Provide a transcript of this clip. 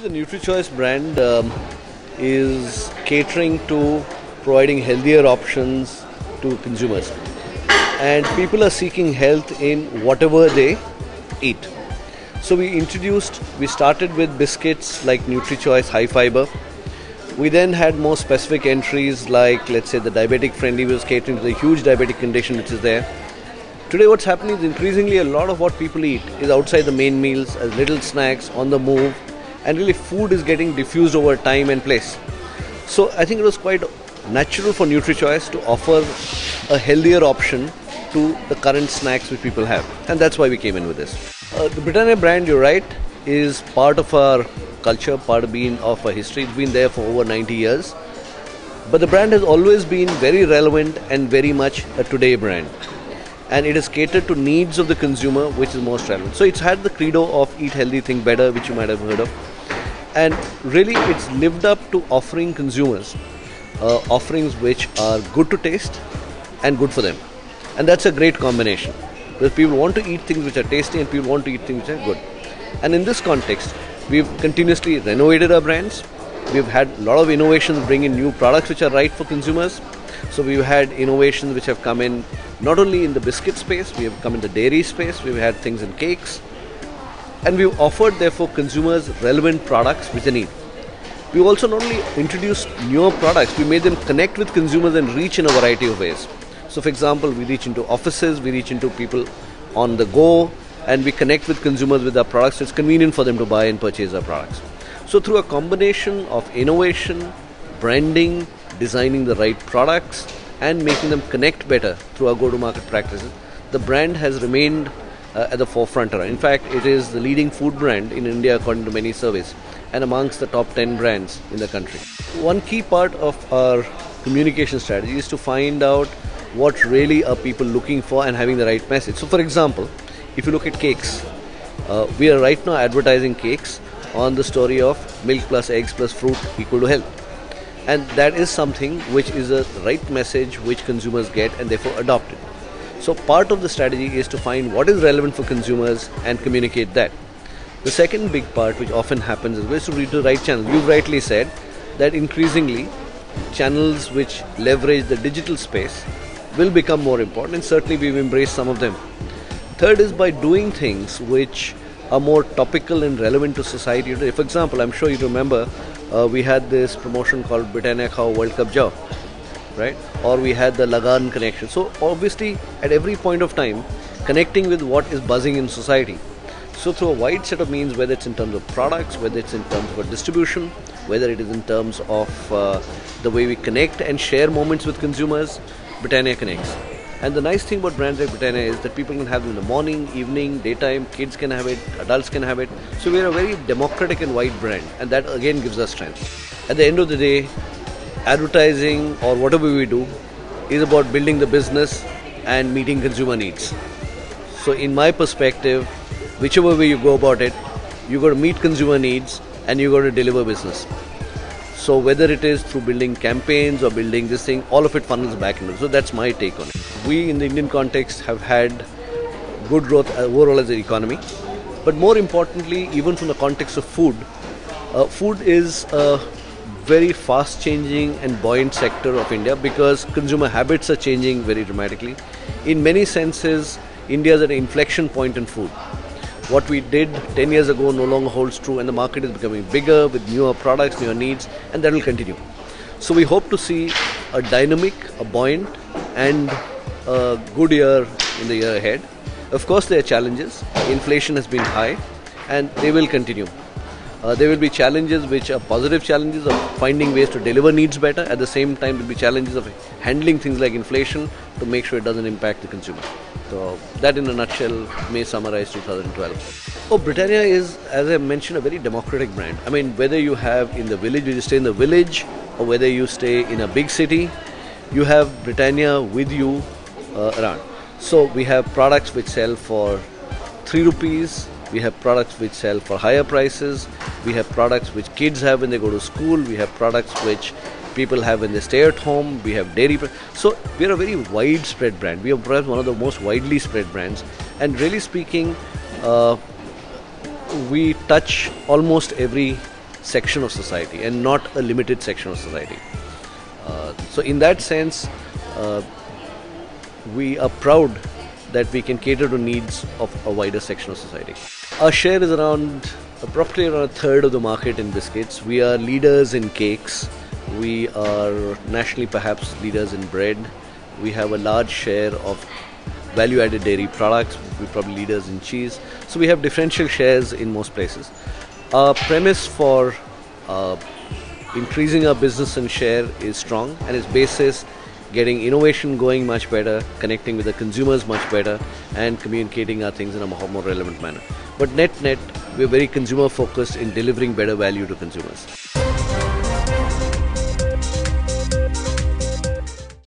See, the NutriChoice brand is catering to providing healthier options to consumers. And people are seeking health in whatever they eat. So we started with biscuits like NutriChoice High Fiber. We then had more specific entries like, let's say, the diabetic friendly, was catering to the huge diabetic condition which is there. Today what's happening is increasingly a lot of what people eat is outside the main meals as little snacks on the move, and really food is getting diffused over time and place. So I think it was quite natural for NutriChoice to offer a healthier option to the current snacks which people have, and that's why we came in with this. The Britannia brand, you're right, is part of our culture, part of our history. It's been there for over 90 years. But the brand has always been very relevant and very much a today brand. And it has catered to needs of the consumer, which is most relevant. So it's had the credo of eat healthy, think better, which you might have heard of. And really it's lived up to offering consumers offerings which are good to taste and good for them. And that's a great combination. Because people want to eat things which are tasty and people want to eat things which are good. And in this context, we've continuously renovated our brands. We've had a lot of innovations bring in new products which are right for consumers. So we've had innovations which have come in not only in the biscuit space, we have come in the dairy space, we've had things in cakes. And we've offered therefore consumers relevant products which they need. We've also not only introduced newer products, we made them connect with consumers and reach in a variety of ways. So for example, we reach into offices, we reach into people on the go, and we connect with consumers with our products. So it's convenient for them to buy and purchase our products. So through a combination of innovation, branding, designing the right products, and making them connect better through our go-to-market practices, the brand has remained at the forefront. In fact, it is the leading food brand in India according to many surveys, and amongst the top 10 brands in the country. One key part of our communication strategy is to find out what really are people looking for and having the right message. So for example, if you look at cakes, we are right now advertising cakes on the story of milk plus eggs plus fruit equal to health. And that is something which is a right message which consumers get and therefore adopt it. So part of the strategy is to find what is relevant for consumers and communicate that. The second big part which often happens is to reach the right channel. You've rightly said that increasingly channels which leverage the digital space will become more important, and certainly we've embraced some of them. Third is by doing things which are more topical and relevant to society today. For example, I'm sure you remember we had this promotion called Britannia Khao World Cup Jao, right? Or we had the Lagan connection. So obviously at every point of time connecting with what is buzzing in society. So through a wide set of means, whether it's in terms of products, whether it's in terms of distribution, whether it is in terms of the way we connect and share moments with consumers, Britannia connects. And the nice thing about brands like Britannia is that people can have them in the morning, evening, daytime, kids can have it, adults can have it. So we are a very democratic and wide brand, and that again gives us strength. At the end of the day, advertising or whatever we do is about building the business and meeting consumer needs. So in my perspective, whichever way you go about it, you got to meet consumer needs and you got to deliver business. So whether it is through building campaigns or building this thing, all of it funnels back into it. So that's my take on it. We in the Indian context have had good growth overall as an economy. But more importantly, even from the context of food, food is a very fast changing and buoyant sector of India because consumer habits are changing very dramatically. In many senses, India is at an inflection point in food. What we did 10 years ago no longer holds true, and the market is becoming bigger with newer products, newer needs, and that will continue. So we hope to see a dynamic, a buoyant, and a good year in the year ahead. Of course, there are challenges. Inflation has been high, and they will continue. There will be challenges which are positive challenges of finding ways to deliver needs better. At the same time, there will be challenges of handling things like inflation to make sure it doesn't impact the consumer. So that in a nutshell may summarize 2012. Oh, Britannia is, as I mentioned, a very democratic brand. I mean, whether you have in the village, whether you stay in the village or whether you stay in a big city, you have Britannia with you around. So we have products which sell for 3 rupees. We have products which sell for higher prices. We have products which kids have when they go to school. We have products which people have when they stay at home. We have dairy. So we are a very widespread brand. We are perhaps one of the most widely spread brands. And really speaking, we touch almost every section of society and not a limited section of society. So in that sense, we are proud that we can cater to needs of a wider section of society. Our share is approximately around a third of the market in biscuits. We are leaders in cakes. We are nationally perhaps leaders in bread. We have a large share of value-added dairy products. We're probably leaders in cheese. So we have differential shares in most places. Our premise for increasing our business and share is strong, and its basis getting innovation going much better, connecting with the consumers much better, and communicating our things in a more relevant manner. But net, we're very consumer focused in delivering better value to consumers.